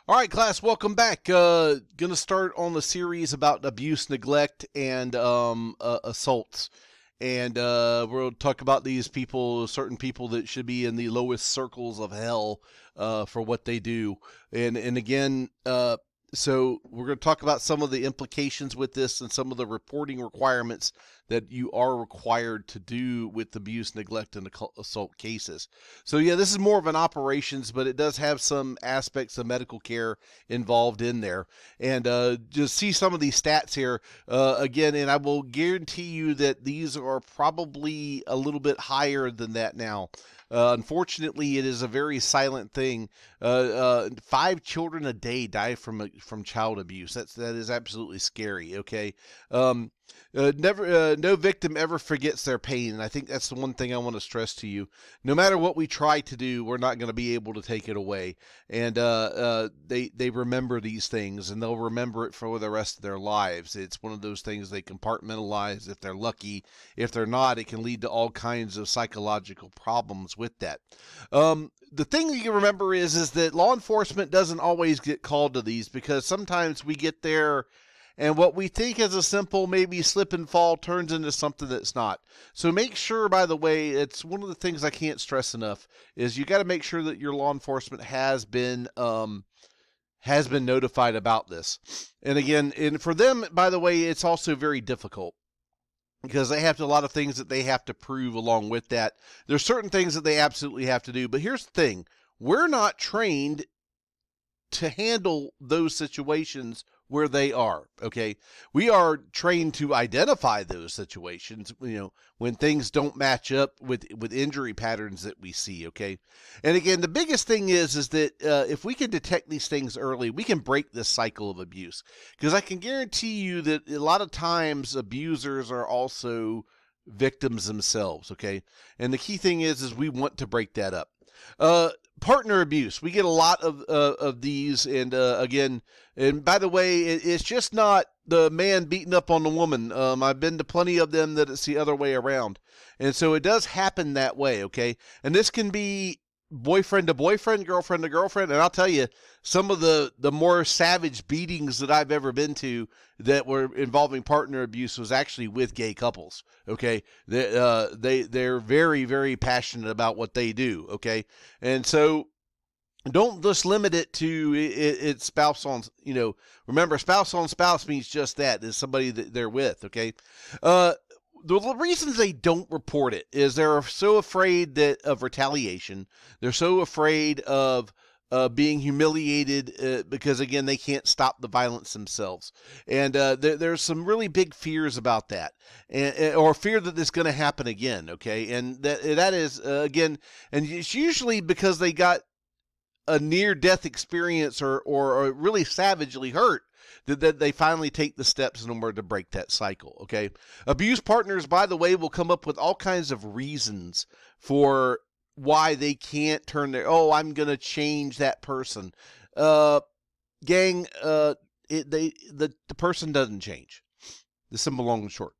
All right, class, welcome back. Gonna start on the series about abuse, neglect, and assaults. And we'll talk about these people, certain people that should be in the lowest circles of hell for what they do. And again, so we're going to talk about some of the implications with this and some of the reporting requirements that you are required to do with abuse, neglect, and assault cases. So yeah, this is more of an operations, but it does have some aspects of medical care involved in there. And just see some of these stats here again, and I will guarantee you that these are probably a little bit higher than that now. Unfortunately, it is a very silent thing. 5 children a day die from child abuse. That is absolutely scary. Okay, no victim ever forgets their pain, and I think that's the one thing I want to stress to you. No matter what we try to do, we're not going to be able to take it away. And they remember these things, and they'll remember it for the rest of their lives. It's one of those things they compartmentalize if they're lucky. If they're not, it can lead to all kinds of psychological problems with that. The thing that you remember is that law enforcement doesn't always get called to these, because sometimes we get there and what we think is a simple maybe slip and fall turns into something that's not. So make sure, by the way, it's one of the things I can't stress enough, is you got to make sure that your law enforcement has been notified about this. And again, and for them, by the way, it's also very difficult, because they have a lot of things that they have to prove along with that. There's certain things that they absolutely have to do. But here's the thing. We're not trained to handle those situations where they are, okay? We are trained to identify those situations, when things don't match up with injury patterns that we see, okay? And again, the biggest thing is that if we can detect these things early, we can break this cycle of abuse. Because I can guarantee you that a lot of times abusers are also victims themselves, okay? And the key thing is we want to break that up. Partner abuse. We get a lot of these, and again, and by the way, it's just not the man beating up on the woman. I've been to plenty of them that it's the other way around, and so it does happen that way. Okay, and this can be boyfriend to boyfriend, girlfriend to girlfriend, and I'll tell you, some of the more savage beatings that I've ever been to that were involving partner abuse was actually with gay couples. Okay, they're very, very passionate about what they do. Okay, and so don't just limit it to it's spouse on. Remember, spouse on spouse means just that, is somebody that they're with. Okay. The reasons they don't report it is they're so afraid of retaliation. They're so afraid of being humiliated because, again, they can't stop the violence themselves. And there's some really big fears about that, or fear that it's going to happen again, okay? And that is, again, and it's usually because they got a near-death experience or really savagely hurt, that they finally take the steps in order to break that cycle, okay? Abuse partners, by the way, will come up with all kinds of reasons for why they can't turn I'm going to change that person. Gang, the person doesn't change. The simple, long, and short.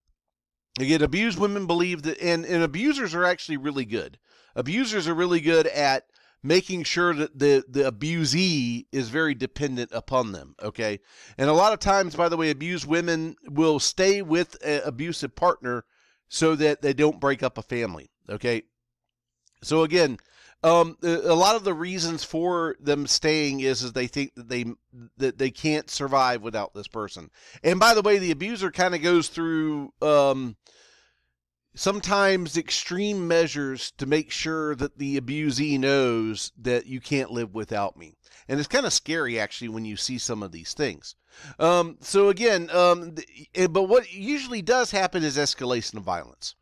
Again, abused women believe that, and abusers are actually really good. Abusers are really good at making sure that the abusee is very dependent upon them, okay? And a lot of times, by the way, abused women will stay with an abusive partner so that they don't break up a family, okay? So again, a lot of the reasons for them staying is they think that they can't survive without this person. And by the way, the abuser kind of goes through sometimes extreme measures to make sure that the abusee knows that you can't live without me. And it's kind of scary, actually, when you see some of these things. So again, but what usually does happen is escalation of violence.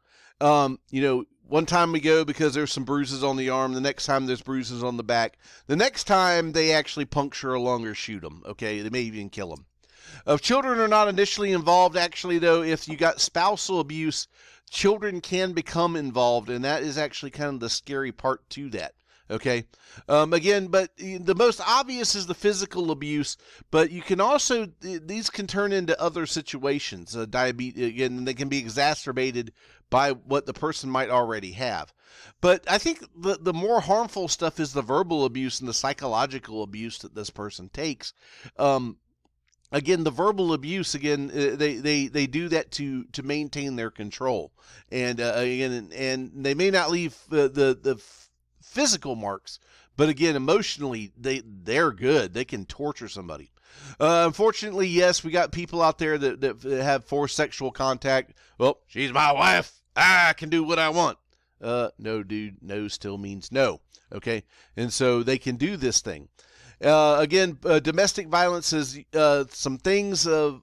One time we go because there's some bruises on the arm. The next time there's bruises on the back. The next time they actually puncture a lung or shoot them. Okay, they may even kill them. If children are not initially involved, actually, though, if you got spousal abuse, children can become involved, and that is actually kind of the scary part to that. Okay. Again, but the most obvious is the physical abuse, but you can also, these can turn into other situations. Diabetes, again, they can be exacerbated by what the person might already have. But I think the more harmful stuff is the verbal abuse and the psychological abuse that this person takes. Again, the verbal abuse, again, they do that to maintain their control, and again, and they may not leave the physical marks, but again, emotionally, they're good. They can torture somebody. Unfortunately, yes, we got people out there that have forced sexual contact. Well, she's my wife. I can do what I want. No, dude, no still means no. Okay, and so they can do this thing. Again, domestic violence is some things that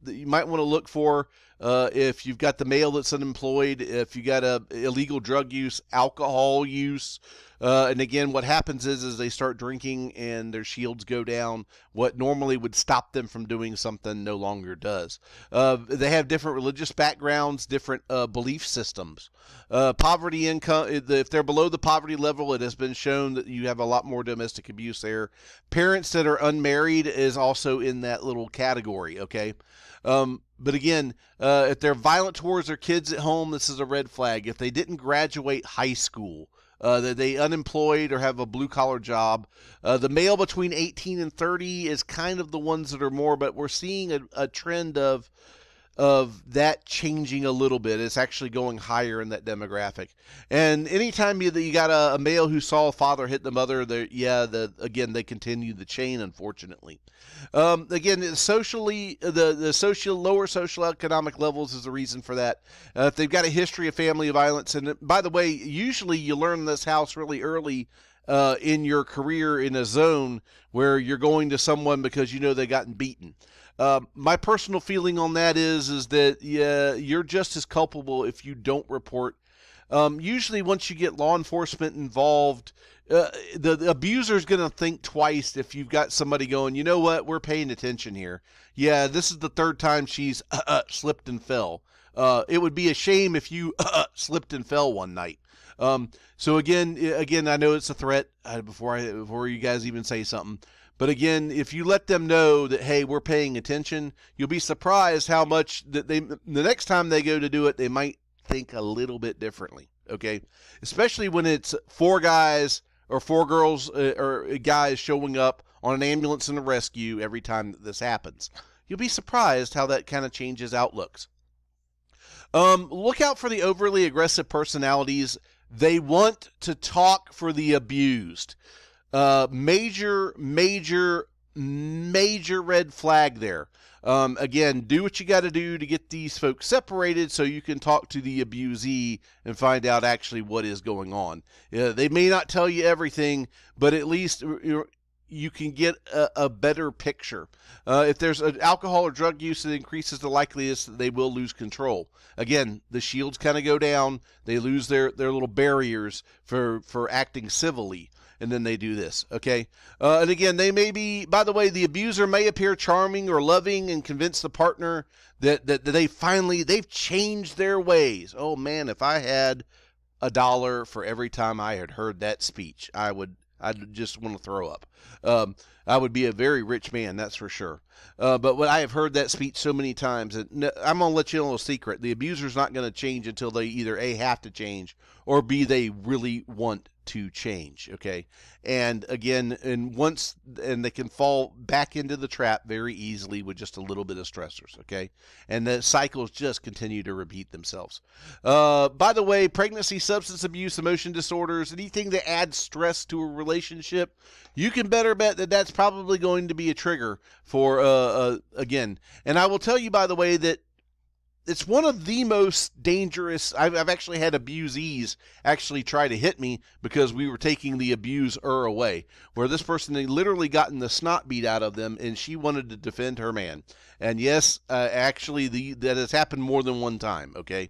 you might want to look for if you've got the male that's unemployed, if you got illegal drug use, alcohol use, and again, what happens is they start drinking and their shields go down. What normally would stop them from doing something no longer does. They have different religious backgrounds, different belief systems. Poverty income, if they're below the poverty level, it has been shown that you have a lot more domestic abuse there. Parents that are unmarried is also in that little category, okay? But again, if they're violent towards their kids at home, this is a red flag. If they didn't graduate high school, that they unemployed or have a blue-collar job. The male between 18 and 30 is kind of the ones that are more, but we're seeing a trend of that changing a little bit. It's actually going higher in that demographic. And anytime you got a male who saw a father hit the mother, again, they continue the chain, unfortunately. Again, socially, the lower socioeconomic levels is the reason for that. If they've got a history of family violence, and by the way, usually you learn this house really early in your career in a zone where you're going to someone because you know they've gotten beaten. My personal feeling on that is that you're just as culpable if you don't report. Usually once you get law enforcement involved, the abuser is going to think twice if you've got somebody going, you know what, we're paying attention here. Yeah, this is the third time she's slipped and fell. It would be a shame if you slipped and fell one night. So again, I know it's a threat before you guys even say something. But again, if you let them know that, hey, we're paying attention, you'll be surprised how much that the next time they go to do it, they might think a little bit differently, okay? Especially when it's 4 guys or 4 girls or guys showing up on an ambulance and a rescue every time that this happens. You'll be surprised how that kind of changes outlooks. Look out for the overly aggressive personalities. They want to talk for the abused. Major red flag there. Again, do what you got to do to get these folks separated so you can talk to the abusee and find out actually what is going on. They may not tell you everything, but at least you can get a better picture. If there's an alcohol or drug use, it increases the likelihood that they will lose control. Again, the shields kind of go down. They lose their little barriers for acting civilly. And then they do this, okay? And again, they may be, by the way, the abuser may appear charming or loving and convince the partner that they've changed their ways. Oh man, if I had $1 for every time I had heard that speech, I'd just want to throw up. I would be a very rich man, that's for sure. But when I have heard that speech so many times, and I'm going to let you know a little secret. The abuser's not going to change until they either A, have to change, or B, they really want to change, okay? And again, and they can fall back into the trap very easily with just a little bit of stressors, okay? And the cycles just continue to repeat themselves. By the way, pregnancy, substance abuse, emotion disorders, anything that adds stress to a relationship, you can better bet that that's probably going to be a trigger for, again. And I will tell you, by the way, that it's one of the most dangerous. I've actually had abusees actually try to hit me because we were taking the abuser away, where this person had literally gotten the snot beat out of them, and she wanted to defend her man. And yes, actually, that has happened more than one time, okay?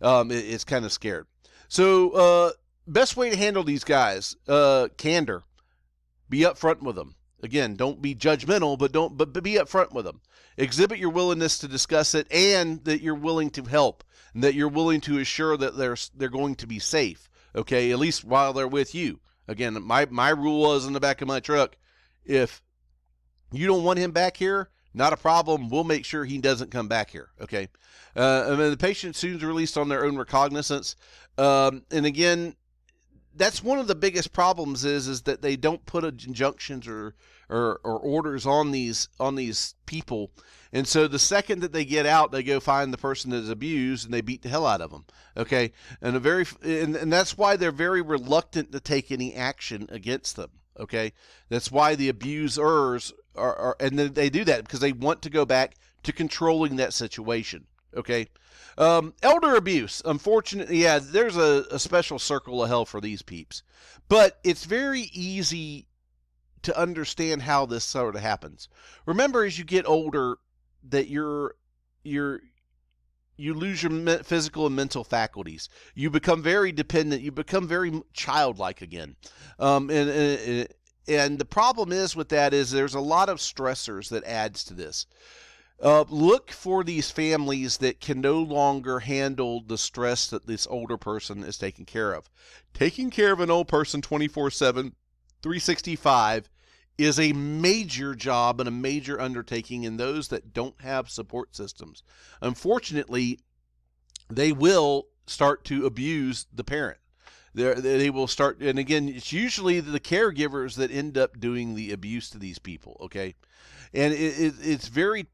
It's kind of scared. So best way to handle these guys, candor. Be upfront with them. Again, don't be judgmental, but be upfront with them. Exhibit your willingness to discuss it, and that you're willing to help, and that you're willing to assure that they're going to be safe. Okay, at least while they're with you. Again, my rule was in the back of my truck: if you don't want him back here, Not a problem. We'll make sure he doesn't come back here. Okay. And then the patient soon is released on their own recognizance. And again, that's one of the biggest problems is that they don't put injunctions or orders on these people. And so the second that they get out, they go find the person that is abused and they beat the hell out of them. Okay. And and that's why they're very reluctant to take any action against them. Okay. That's why the abusers and then they do that because they want to go back to controlling that situation. Okay. Elder abuse, unfortunately, yeah, there's a special circle of hell for these peeps, but it's very easy to understand how this sort of happens. Remember, as you get older, that you lose your physical and mental faculties. You become very dependent. You become very childlike again. And the problem is with that is there's a lot of stressors that adds to this. Look for these families that can no longer handle the stress that this older person is taking care of. Taking care of an old person 24/7, 365 is a major job and a major undertaking in those that don't have support systems. Unfortunately, they will start to abuse the parent. They will start, and again, it's usually the caregivers that end up doing the abuse to these people, okay? And it's very,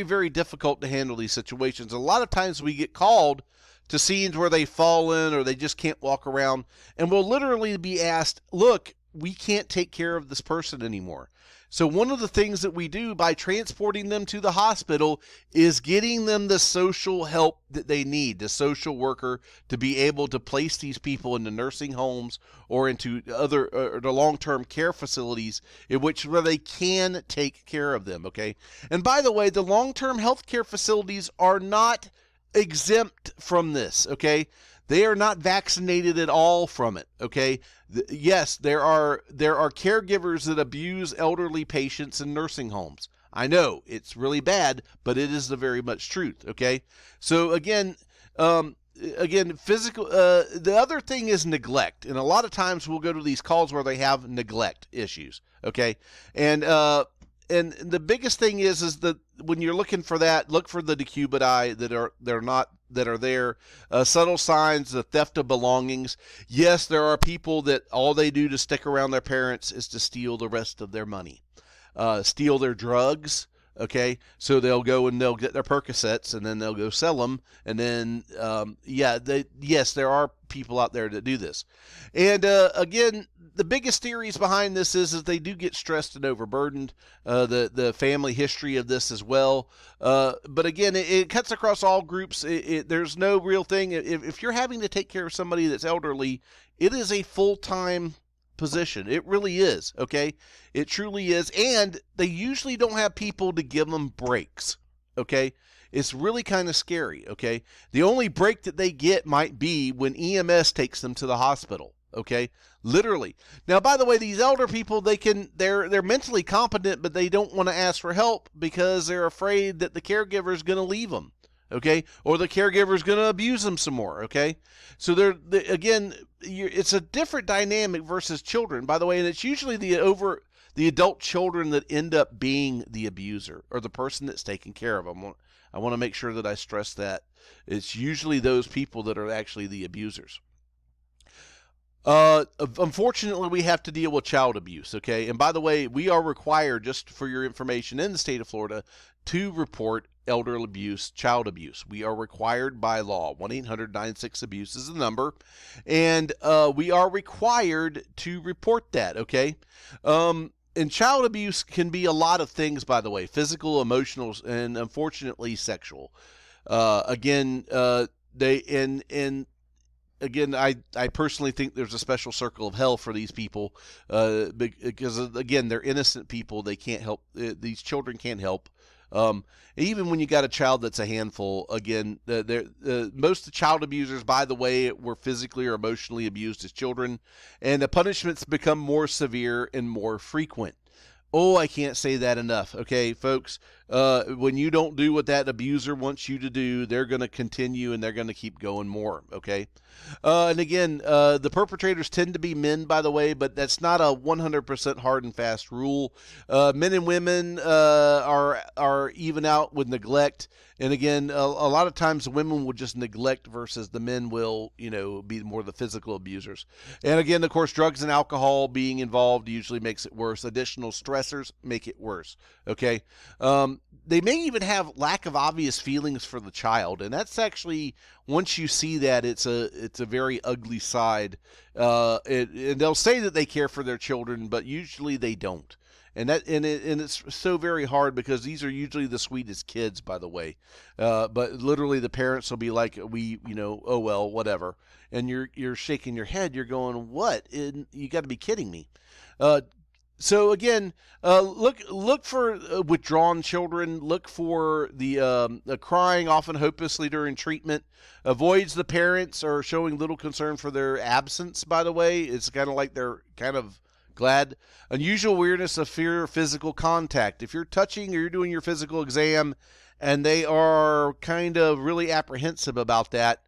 very difficult to handle these situations. A lot of times we get called to scenes where they've fallen or they just can't walk around, and we'll literally be asked, look, we can't take care of this person anymore. So one of the things that we do by transporting them to the hospital is getting them the social help that they need, the social worker to be able to place these people into nursing homes or into other the long-term care facilities where they can take care of them, okay? And by the way, the long-term health care facilities are not exempt from this, okay? They are not vaccinated at all from it, okay? Yes, there are caregivers that abuse elderly patients in nursing homes. I know, it's really bad, but it is the very much truth, okay? So again, physical, the other thing is neglect. And a lot of times we'll go to these calls where they have neglect issues, okay? And the biggest thing is that when you're looking for that, look for the decubiti that are there. Subtle signs, the theft of belongings. Yes, there are people that all they do to stick around their parents is to steal the rest of their money, steal their drugs. Okay, so they'll go and they'll get their Percocets and then they'll go sell them. And then, yes, there are people out there that do this. And again, the biggest theories behind this is they do get stressed and overburdened. The family history of this as well. But again, it cuts across all groups. There's no real thing. If you're having to take care of somebody that's elderly, it is a full-time position. It really is, okay? It truly is. And they usually don't have people to give them breaks, okay? It's really kind of scary, okay? The only break that they get might be when EMS takes them to the hospital, okay? Literally. Now, by the way, these elder people, they're mentally competent, but they don't want to ask for help because they're afraid that the caregiver is going to leave them, okay? Or the caregiver is going to abuse them some more, okay? So again, it's a different dynamic versus children, by the way, and it's usually the adult children that end up being the abuser or the person that's taking care of them. I want to make sure that I stress that. It's usually those people that are actually the abusers. Unfortunately, we have to deal with child abuse, okay? And by the way, we are required, just for your information, in the state of Florida, to report elder abuse, child abuse. We are required by law. 1-800-96-ABUSE is the number. And we are required to report that, okay? And child abuse can be a lot of things, by the way, physical, emotional, and unfortunately sexual. Again, I personally think there's a special circle of hell for these people because, again, they're innocent people. They can't help. These children can't help. Even when you got a child that's a handful, again, most of the child abusers, by the way, were physically or emotionally abused as children, and the punishments become more severe and more frequent. Oh, I can't say that enough. Okay, folks, when you don't do what that abuser wants you to do, they're going to continue and they're going to keep going more. Okay. And again, the perpetrators tend to be men, by the way, but that's not a 100% hard and fast rule. Men and women are even out with neglect. And again, a lot of times the women will just neglect versus the men will, be more the physical abusers. And again, of course, drugs and alcohol being involved usually makes it worse. Additional stressors make it worse. Okay. They may even have lack of obvious feelings for the child, and that's actually, once you see that, it's a very ugly side. And they'll say that they care for their children, but usually they don't. And it's so very hard because these are usually the sweetest kids, by the way. But literally the parents will be like, oh well, whatever. And you're shaking your head. You're going, what? You got to be kidding me. So again, look for withdrawn children. Look for the crying, often hopelessly during treatment. Avoids the parents or showing little concern for their absence. By the way, it's kind of like they're kind of glad. Unusual weirdness of fear of physical contact. If you're touching or you're doing your physical exam, and they are kind of really apprehensive about that,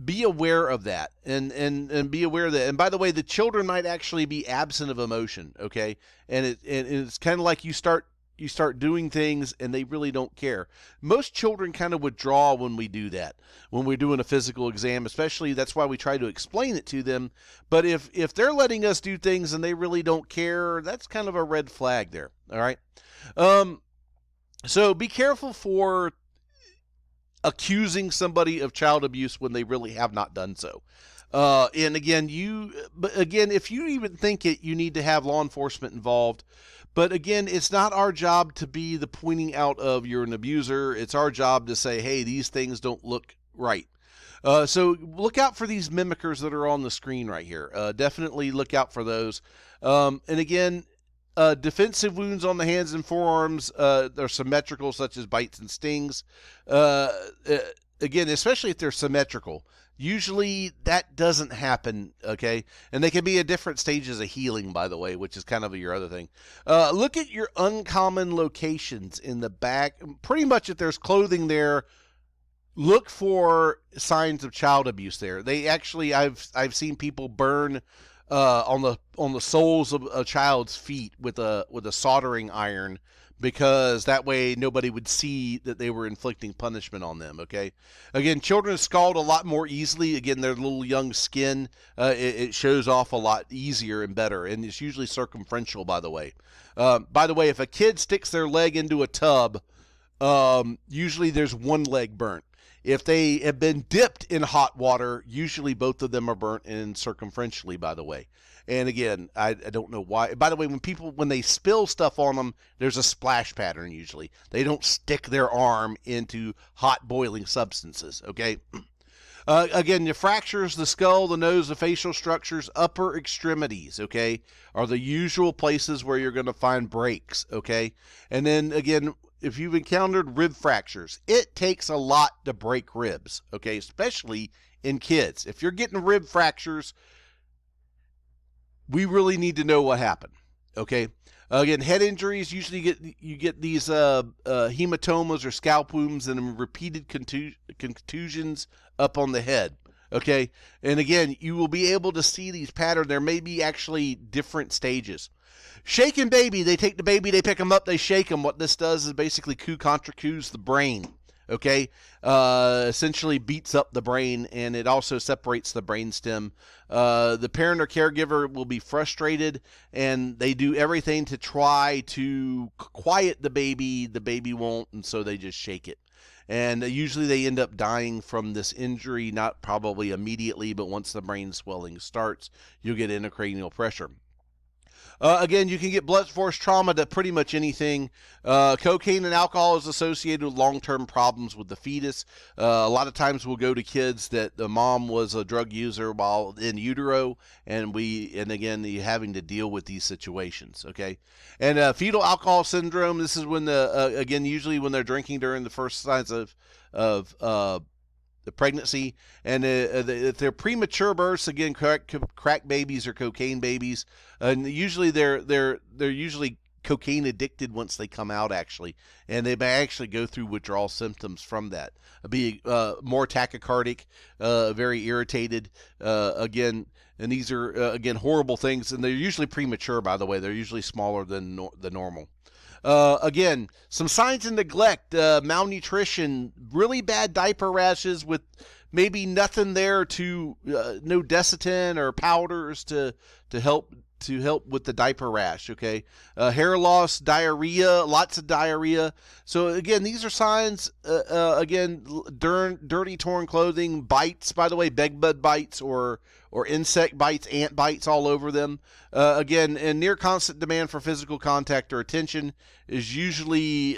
be aware of that and be aware of that. And by the way, the children might actually be absent of emotion, okay? And it's kind of like you start doing things and they really don't care. Most children kind of withdraw when we do that, when we're doing a physical exam, especially. That's why we try to explain it to them. But if they're letting us do things and they really don't care, that's kind of a red flag there, all right? So be careful for accusing somebody of child abuse when they really have not done so. And again, if you even think it, you need to have law enforcement involved. But again, it's not our job to be the pointing out of you're an abuser. It's our job to say, hey, these things don't look right. So look out for these mimickers that are on the screen right here. Definitely look out for those. And again, defensive wounds on the hands and forearms are symmetrical, such as bites and stings. Again, especially if they're symmetrical. Usually that doesn't happen, okay? And they can be at different stages of healing, by the way, which is kind of your other thing. Look at your uncommon locations in the back. Pretty much if there's clothing there, look for signs of child abuse there. They actually, I've seen people burn on the soles of a child's feet with a soldering iron, because that way nobody would see that they were inflicting punishment on them, okay? Again, children scald a lot more easily. Again, their little young skin, it shows off a lot easier and better, and it's usually circumferential, by the way. By the way, if a kid sticks their leg into a tub, usually there's one leg burnt. If they have been dipped in hot water, usually both of them are burnt in circumferentially, by the way. And again, I don't know why. By the way, when they spill stuff on them, there's a splash pattern usually. They don't stick their arm into hot boiling substances, okay? Again, the fractures, the skull, the nose, the facial structures, upper extremities, okay, are the usual places where you're going to find breaks, okay? And then again, if you've encountered rib fractures, it takes a lot to break ribs, okay, especially in kids. If you're getting rib fractures, we really need to know what happened, okay? Again, head injuries, usually you get these hematomas or scalp wounds and repeated contusions up on the head, okay? And again, you will be able to see these patterns. There may be actually different stages. Shaken baby, they take the baby, they pick them up, they shake them. What this does is basically contra coups the brain, okay? Essentially beats up the brain, and it also separates the brainstem. The parent or caregiver will be frustrated, and they do everything to try to quiet the baby. The baby won't, and so they just shake it. And usually they end up dying from this injury, not probably immediately, but once the brain swelling starts, you'll get intracranial pressure. Again, you can get blunt force trauma to pretty much anything. Cocaine and alcohol is associated with long-term problems with the fetus. A lot of times we'll go to kids that the mom was a drug user while in utero, and again, you're having to deal with these situations, okay? And fetal alcohol syndrome, this is when again, usually when they're drinking during the first signs of the pregnancy, and if they're premature births, again, crack babies or cocaine babies, and usually they're usually cocaine addicted once they come out, actually, and they may actually go through withdrawal symptoms from that. Be more tachycardic, very irritated, again, and these are again horrible things, and they're usually premature. By the way, they're usually smaller than the normal. Again, some signs of neglect, malnutrition, really bad diaper rashes with maybe nothing there to no Desitin or powders to help with the diaper rash. Okay, hair loss, diarrhea, lots of diarrhea. So again, these are signs. Again, dirty, torn clothing, bites. By the way, bed bug bites or insect bites, ant bites all over them. Again, and near constant demand for physical contact or attention is usually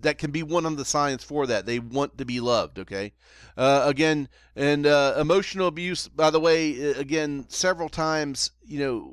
that can be one of the signs for that. They want to be loved, okay? Again, and emotional abuse, by the way, again, several times,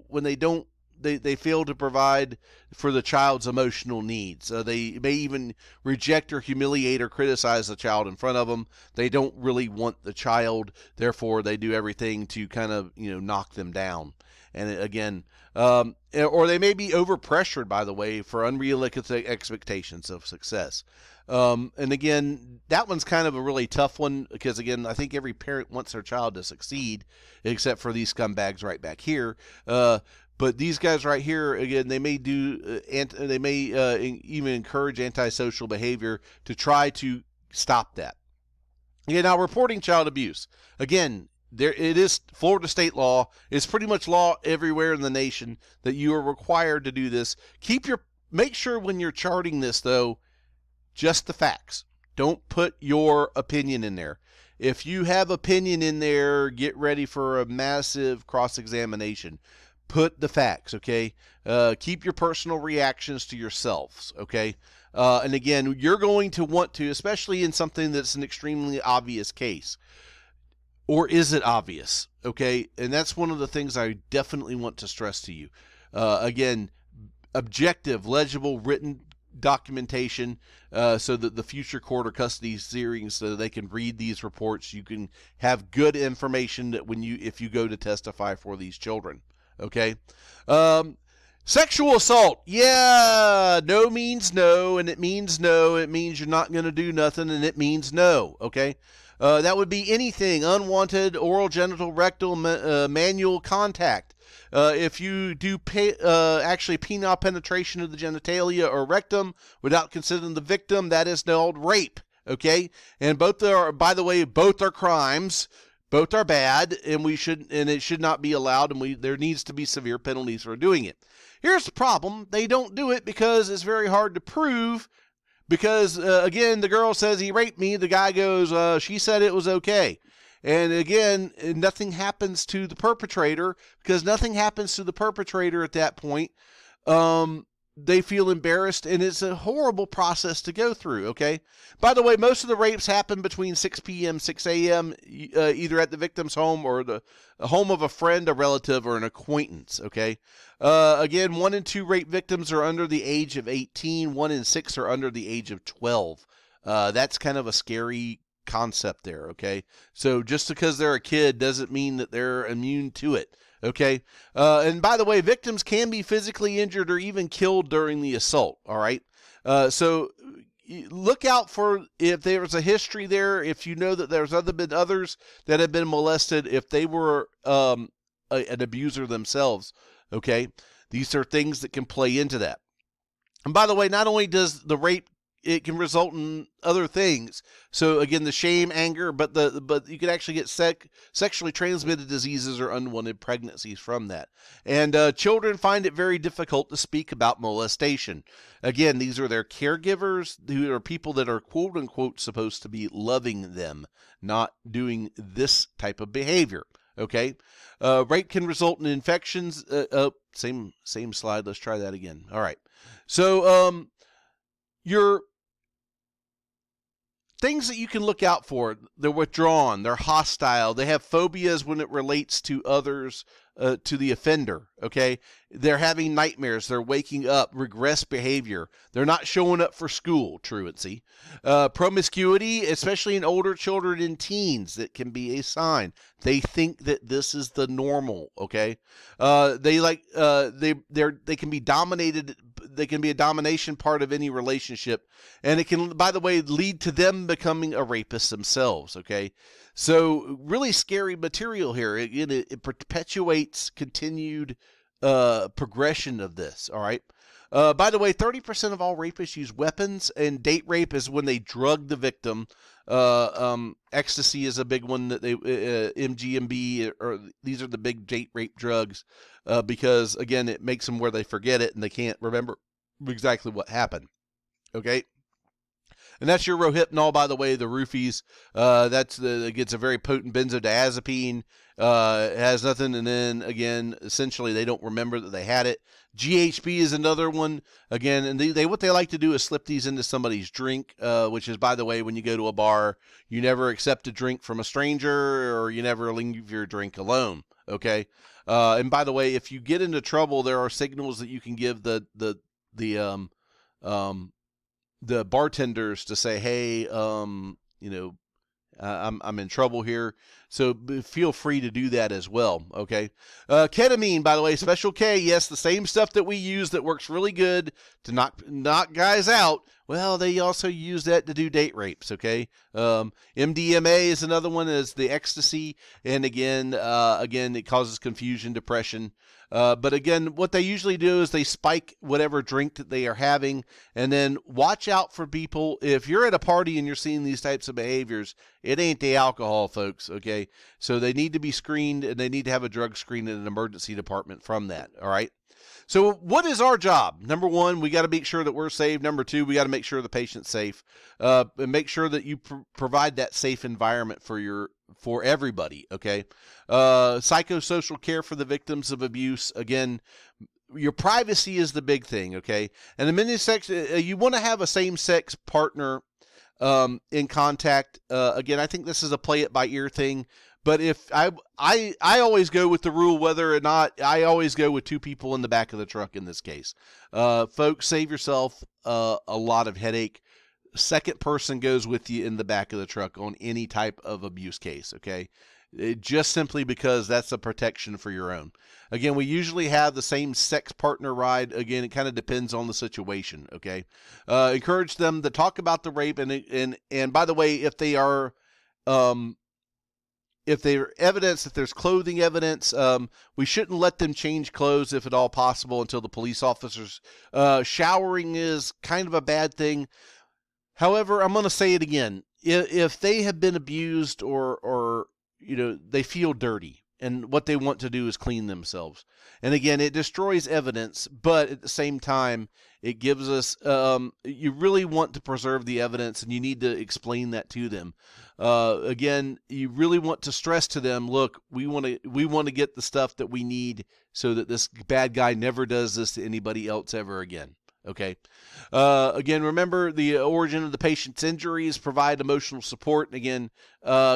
when they fail to provide for the child's emotional needs. They may even reject or humiliate or criticize the child in front of them. They don't really want the child, therefore they do everything to kind of, knock them down. And again, or they may be overpressured, by the way, for unrealistic expectations of success. And again, that one's kind of a really tough one because, again, I think every parent wants their child to succeed, except for these scumbags right back here. But these guys right here, again, they may even encourage antisocial behavior to try to stop that. Yeah, now reporting child abuse. Again, it is Florida state law. It's pretty much law everywhere in the nation that you are required to do this. Make sure when you're charting this, though, just the facts. Don't put your opinion in there. If you have opinion in there, get ready for a massive cross-examination. Put the facts, okay? Keep your personal reactions to yourselves, okay? And again, you're going to want to, especially in something that's an extremely obvious case. Or is it obvious? Okay, and that's one of the things I definitely want to stress to you. Again, objective, legible, written documentation so that the future court or custody hearings, so they can read these reports. You can have good information that if you go to testify for these children. Okay. Sexual assault. Yeah, no means no, and it means no. It means you're not going to do nothing, and it means no. Okay. That would be anything: unwanted oral, genital, rectal, manual contact. If you do actually penile penetration of the genitalia or rectum without considering the victim, that is called rape. Okay, and both are, by the way, both are crimes. Both are bad, and it should not be allowed. And there needs to be severe penalties for doing it. Here's the problem: they don't do it because it's very hard to prove. Because, again, the girl says he raped me. The guy goes, she said it was okay. And, again, nothing happens to the perpetrator. Because nothing happens to the perpetrator at that point. They feel embarrassed, and it's a horrible process to go through, okay? By the way, most of the rapes happen between 6 p.m., 6 a.m., either at the victim's home or the home of a friend, a relative, or an acquaintance, okay? Again, 1 in 2 rape victims are under the age of 18. 1 in 6 are under the age of 12. That's kind of a scary concept there, okay? So just because they're a kid doesn't mean that they're immune to it. Okay, and by the way, victims can be physically injured or even killed during the assault, all right? So look out for if there's a history there, if you know that there's been others that have been molested, if they were an abuser themselves, okay? These are things that can play into that. And by the way, not only does the rape, it can result in other things. So again, the shame, anger, but you can actually get sexually transmitted diseases or unwanted pregnancies from that. And children find it very difficult to speak about molestation. Again, these are their caregivers, who are people that are quote unquote supposed to be loving them, not doing this type of behavior. Okay, rape can result in infections. Same slide. Let's try that again. All right. So things that you can look out for. They're withdrawn. They're hostile. They have phobias when it relates to others, to the offender, okay? They're having nightmares. They're waking up, regress behavior. They're not showing up for school, truancy. Promiscuity, especially in older children and teens, that can be a sign. They think that this is the normal, okay? They can be dominated. They can be a domination part of any relationship. And it can, by the way, lead to them becoming a rapist themselves, okay? So really scary material here. It perpetuates continued progression of this, all right? By the way, 30% of all rapists use weapons, and date rape is when they drug the victim. Ecstasy is a big one that they, MGMB, or these are the big date rape drugs, because, again, it makes them where they forget it and they can't remember exactly what happened, okay? And that's your Rohypnol, by the way, the roofies. It gets a very potent benzodiazepine. It has nothing, and then, again, essentially they don't remember that they had it. GHB is another one. Again, and what they like to do is slip these into somebody's drink, which is, by the way, when you go to a bar, you never accept a drink from a stranger, or you never leave your drink alone, okay? And by the way, if you get into trouble, there are signals that you can give the bartenders to say, hey, I'm in trouble here. So feel free to do that as well, okay? Ketamine, by the way, Special K, yes, the same stuff that we use that works really good to knock guys out. Well, they also use that to do date rapes, okay? MDMA is another one, is the ecstasy, and again, it causes confusion, depression. But again, what they usually do is they spike whatever drink that they are having, and then watch out for people. If you're at a party and you're seeing these types of behaviors, it ain't the alcohol, folks, okay? So they need to be screened, and they need to have a drug screen in an emergency department from that, all right? So what is our job? Number one, we got to make sure that we're safe. Number two, we got to make sure the patient's safe, and make sure that you provide that safe environment for everybody, okay? Psychosocial care for the victims of abuse. Again, your privacy is the big thing, okay? And the mini-sex, you want to have a same-sex partner in contact. Again, I think this is a play it by ear thing. But if I always go with the rule, whether or not, I always go with two people in the back of the truck in this case. Folks, save yourself a lot of headache. Second person goes with you in the back of the truck on any type of abuse case, okay? Just simply because that's a protection for your own. Again, we usually have the same sex partner ride. Again, it kind of depends on the situation, okay? Encourage them to talk about the rape, and by the way, if they are... if they're evidence, if there's clothing evidence, we shouldn't let them change clothes if at all possible until the police officers. Showering is kind of a bad thing. However, I'm going to say it again. If they have been abused or they feel dirty, and what they want to do is clean themselves. And again, it destroys evidence, but at the same time, it gives us, you really want to preserve the evidence, and you need to explain that to them. Again, you really want to stress to them, look, we want to get the stuff that we need so that this bad guy never does this to anybody else ever again. Okay. Again, remember the origin of the patient's injuries, provide emotional support. And again,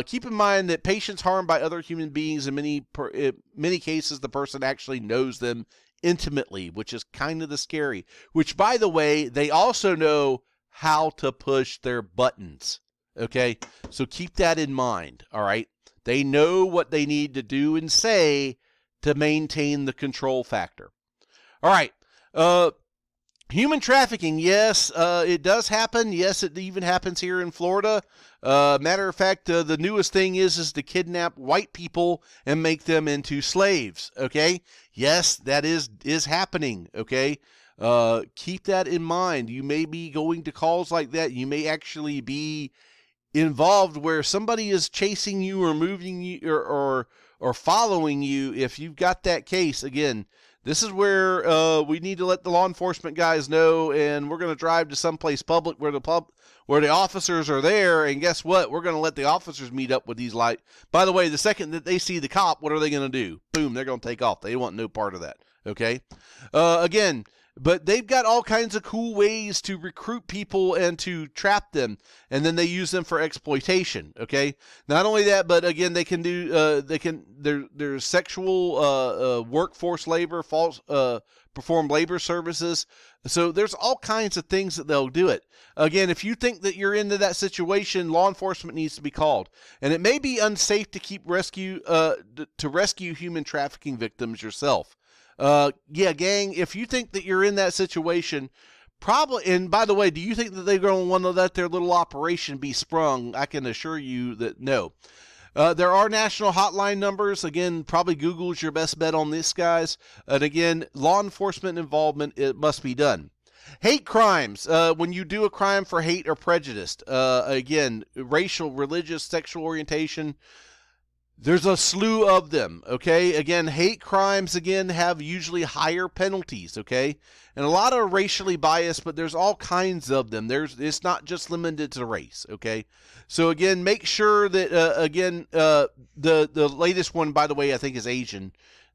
keep in mind that patients harmed by other human beings, in many cases, the person actually knows them intimately, which is kind of the scary, which, by the way, they also know how to push their buttons. Okay. So keep that in mind. All right. They know what they need to do and say to maintain the control factor. All right. Human trafficking, yes, it does happen. Yes, it even happens here in Florida. Matter of fact, the newest thing is to kidnap white people and make them into slaves, okay? Yes, that is happening, okay? Keep that in mind. You may be going to calls like that. You may actually be involved where somebody is chasing you or moving you or following you. If you've got that case, again, this is where we need to let the law enforcement guys know, and we're going to drive to someplace public where the officers are there, and guess what? We're going to let the officers meet up with these lights. By the way, the second that they see the cop, what are they going to do? Boom, they're going to take off. They want no part of that, okay? Again, But they've got all kinds of cool ways to recruit people and to trap them, and then they use them for exploitation. Okay, not only that, but again, they can do there's sexual workforce labor, perform labor services. So there's all kinds of things that they'll do it. Again, if you think that you're into that situation, law enforcement needs to be called, and it may be unsafe to rescue human trafficking victims yourself. Yeah, gang, if you think that you're in that situation, probably, and by the way, do you think that they're going to want to let their little operation be sprung? I can assure you that no. There are national hotline numbers. Again, probably Google's your best bet on this, guys. And again, law enforcement involvement, it must be done. Hate crimes, when you do a crime for hate or prejudice, again, racial, religious, sexual orientation, there's a slew of them, okay? Again, hate crimes, again, have usually higher penalties, okay? And a lot are racially biased, but there's all kinds of them. It's not just limited to race, okay? So, again, make sure that, the latest one, by the way, I think is Asian.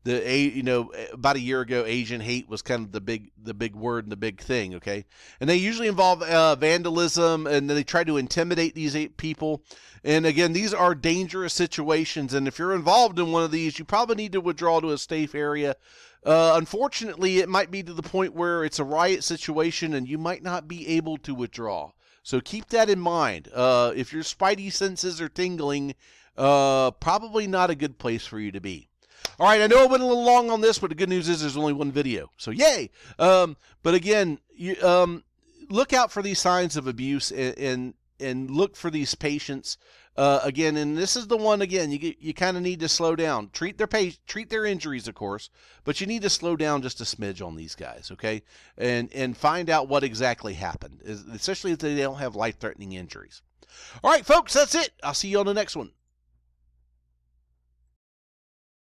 About a year ago, Asian hate was kind of the big word and the big thing, okay? And they usually involve vandalism, and they try to intimidate these people. And again, these are dangerous situations, and if you're involved in one of these, you probably need to withdraw to a safe area. Unfortunately, it might be to the point where it's a riot situation, and you might not be able to withdraw. So keep that in mind. If your spidey senses are tingling, probably not a good place for you to be. All right, I know I went a little long on this, but the good news is there's only one video, so yay! But again, look out for these signs of abuse and look for these patients. Again, and this is the one, again, you kind of need to slow down. Treat their injuries, of course, but you need to slow down just a smidge on these guys, okay? And find out what exactly happened, especially if they don't have life-threatening injuries. All right, folks, that's it. I'll see you on the next one.